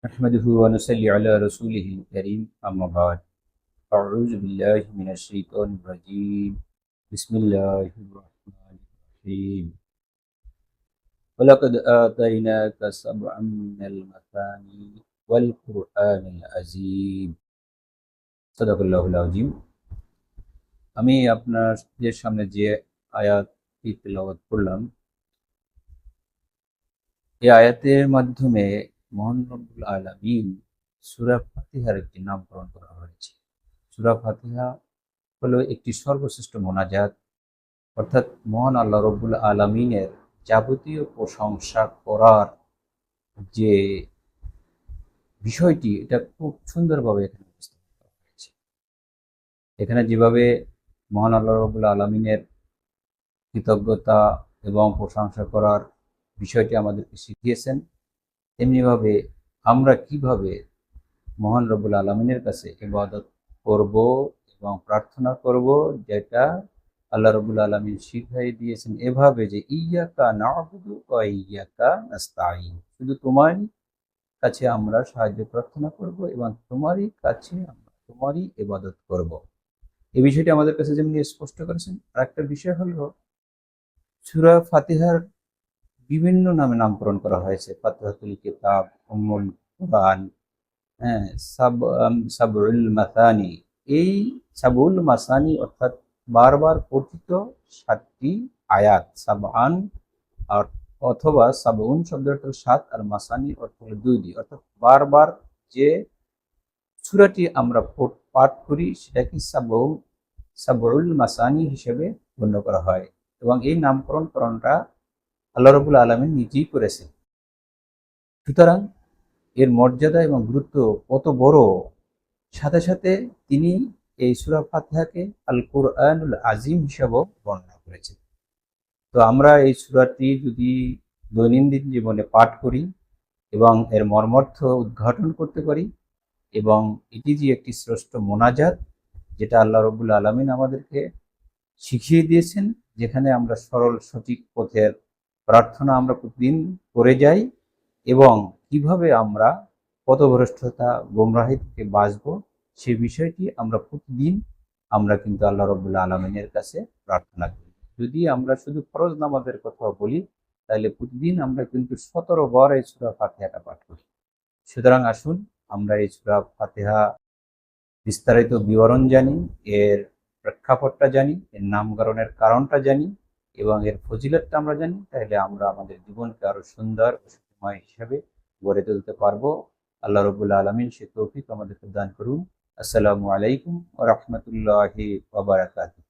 نحمده ونصلي على رسوله الكريم أما بعد أعوذ بالله من الشيطان الرجيم بسم الله الرحمن الرحيم ولقد آتيناك سبعا من المثاني والقرآن العظيم صدق الله العظيم আমি আপনাদের সামনে যে আয়াতটি তেলাওয়াত করলাম এই আয়াতের মাধ্যমে মহান রব্বুল আলামিন সূরা ফাতিহার একটি নামকরণ করা হয়েছে। সূরা ফাতিহা হলো একটি সর্বশ্রেষ্ঠ মোনাজাত, অর্থাৎ মহান আল্লাহ রব্বুল আলামিনের যাবতীয় প্রশংসা করার যে বিষয়টি, এটা খুব সুন্দরভাবে এখানে উপস্থাপন করা হয়েছে। এখানে যেভাবে মহান আল্লাহ রব্বুল আলামিনের কৃতজ্ঞতা এবং প্রশংসা করার বিষয়টি আমাদেরকে শিখিয়েছেন, তেমনিভাবে আমরা কিভাবে মহান রব্বুল আলামিনের কাছে ইবাদত করব এবং প্রার্থনা করব, যেটা আল্লাহ রব্বুল আলামিন শিখিয়ে দিয়েছেন এভাবে যে ইয়াকা না'বুদু ওয়া ইয়াকা নাস্তাঈন, শুধু তোমারই কাছে আমরা সাহায্য প্রার্থনা করব এবং তোমারই কাছে আমরা তোমারই ইবাদত করব। এই বিষয়টি আমাদের কাছে যেমনি স্পষ্ট করেছেন, আর একটা বিষয় হলো সূরা ফাতিহার বিভিন্ন নামে নামকরণ করা হয়েছে। ফাতিহাতুল কিতাব, উম্মুল কুরআন, হ্যাঁ, সাবউল মাসানি। এই সাবউল মাসানি অর্থাৎ বারবার পঠিত 7টি আয়াত। সাবআন অথবা সাবউন শব্দের অর্থ 7 আর মাসানি অর্থ হলো 2 অর্থাৎ বারবার যে সূরাটি আমরা পাঠ করি সেটাকে সাবউল মাসানি হিসেবে গণ্য করা হয় এবং এই নামকরণটা আল্লাহ রাব্বুল আলামিন নিজেই করেছেন। সুতরাং এর মর্যাদা এবং গুরুত্ব কত বড়, সাথে সাথে তিনি এই সূরা ফাতিহাকে আল কুরআনুল আজিম হিসেবেও বর্ণনা করেছেন। তো আমরা এই সূরাটি যদি দৈনন্দিন জীবনে পাঠ করি এবং এর মর্মার্থ উদ্ঘাটন করতে পারি, এবং এটি যে একটি শ্রেষ্ঠ মোনাজাত যেটা আল্লাহ রাব্বুল আলামিন আমাদেরকে শিখিয়ে দিয়েছেন, যেখানে আমরা সরল সঠিক পথের প্রার্থনা আমরা প্রতিদিন করে যাই এবং কিভাবে আমরা পথভ্রষ্টতা গোমরাহি থেকে বাঁচবো সেই বিষয়টি আমরা প্রতিদিন কিন্তু আল্লাহ রাব্বুল আলামিনের কাছে প্রার্থনা করি। যদি আমরা শুধু ফরজ নামাজের কথা বলি, তাহলে প্রতিদিন আমরা কিন্তু 17 বার এই সূরা ফাতিহাটা পাঠ করি। সুতরাং আসুন আমরা এই সূরা ফাতিহা বিস্তারিত বিবরণ জানি, এর প্রেক্ষাপটটা জানি, এর নামকরণের কারণটা জানি এবং এর ফজিলতটা আমরা জানি, তাহলে আমরা আমাদের জীবনকে আরো সুন্দর ও সুখময় হিসেবে গড়ে তুলতে পারবো। আল্লাহ রাব্বুল আলামিন সে তৌফিক আমাদেরকে দান করুন। আসসালামু আলাইকুম ওয়া রাহমাতুল্লাহি ওয়া বারাকাতুহু।